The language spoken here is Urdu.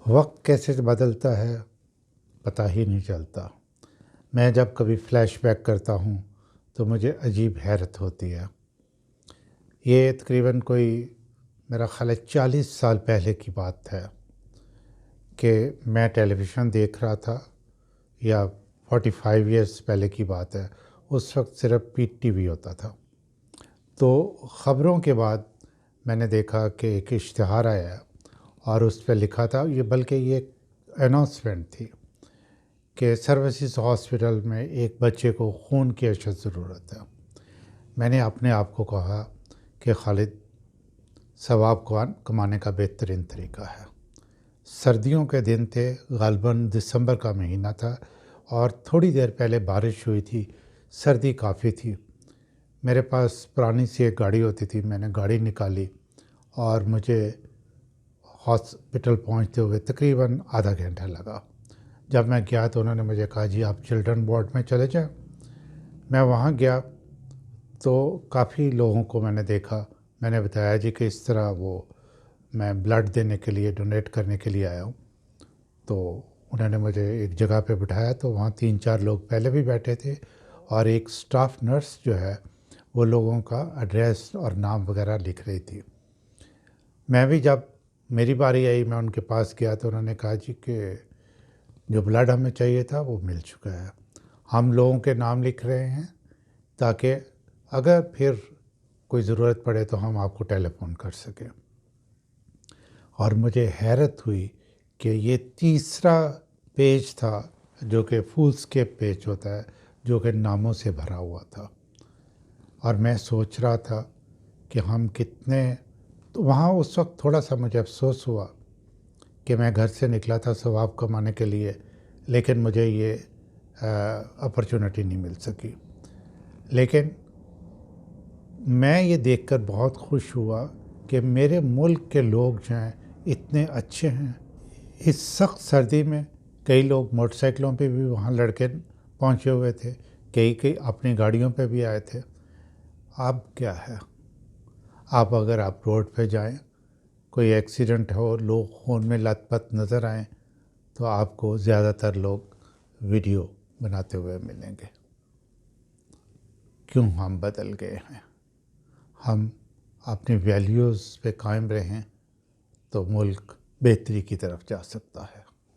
وقت کیسے بدلتا ہے پتہ ہی نہیں چلتا۔ میں جب کبھی فلیش بیک کرتا ہوں تو مجھے عجیب حیرت ہوتی ہے۔ یہ تقریباً کوئی میرا خیال ہے 40 سال پہلے کی بات ہے کہ میں ٹیلی ویژن دیکھ رہا تھا، یا 45 ایئرس پہلے کی بات ہے۔ اس وقت صرف پی ٹی وی ہوتا تھا، تو خبروں کے بعد میں نے دیکھا کہ ایک اشتہار آیا اور اس پہ لکھا تھا، بلکہ یہ ایک اناؤنسمنٹ تھی کہ سروسز ہاسپٹل میں ایک بچے کو خون کی اشد ضرورت ہے۔ میں نے اپنے آپ کو کہا کہ خالد، ثواب کمانے کا بہترین طریقہ ہے۔ سردیوں کے دن تھے، غالباً دسمبر کا مہینہ تھا، اور تھوڑی دیر پہلے بارش ہوئی تھی، سردی کافی تھی۔ میرے پاس پرانی سی ایک گاڑی ہوتی تھی، میں نے گاڑی نکالی اور مجھے ہاسپٹل پہنچتے ہوئے تقریباً آدھا گھنٹہ لگا۔ جب میں گیا تو انہوں نے مجھے کہا جی آپ چلڈرن وارڈ میں چلے جائیں۔ میں وہاں گیا تو کافی لوگوں کو میں نے دیکھا۔ میں نے بتایا جی کہ اس طرح میں بلڈ دینے کے لیے، ڈونیٹ کرنے کے لیے آیا ہوں۔ تو انہوں نے مجھے ایک جگہ پہ بٹھایا، تو وہاں 3-4 لوگ پہلے بھی بیٹھے تھے، اور ایک سٹاف نرس جو ہے وہ لوگوں کا ایڈریس اور نام وغیرہ لکھ رہی تھی۔ میں بھی جب میری باری آئی، میں ان کے پاس گیا تو انہوں نے کہا جی کہ جو بلڈ ہمیں چاہیے تھا وہ مل چکا ہے، ہم لوگوں کے نام لکھ رہے ہیں تاکہ اگر پھر کوئی ضرورت پڑے تو ہم آپ کو ٹیلی فون کر سکیں۔ اور مجھے حیرت ہوئی کہ یہ تیسرا پیج تھا جو کہ فل اسکیپ پیج ہوتا ہے، جو کہ ناموں سے بھرا ہوا تھا۔ اور میں سوچ رہا تھا کہ ہم کتنے، تو وہاں اس وقت تھوڑا سا مجھے افسوس ہوا کہ میں گھر سے نکلا تھا ثواب کمانے کے لیے، لیکن مجھے یہ اپرچونٹی نہیں مل سکی۔ لیکن میں یہ دیکھ کر بہت خوش ہوا کہ میرے ملک کے لوگ جو ہیں اتنے اچھے ہیں۔ اس سخت سردی میں کئی لوگ موٹر سائیکلوں پہ بھی وہاں لڑکے پہنچے ہوئے تھے، کئی اپنی گاڑیوں پہ بھی آئے تھے۔ اب کیا ہے، اگر آپ روڈ پہ جائیں، کوئی ایکسیڈنٹ ہو، لوگ خون میں لت پت نظر آئیں، تو آپ کو زیادہ تر لوگ ویڈیو بناتے ہوئے ملیں گے۔ کیوں ہم بدل گئے ہیں؟ ہم اپنی ویلیوز پہ قائم رہیں تو ملک بہتری کی طرف جا سکتا ہے۔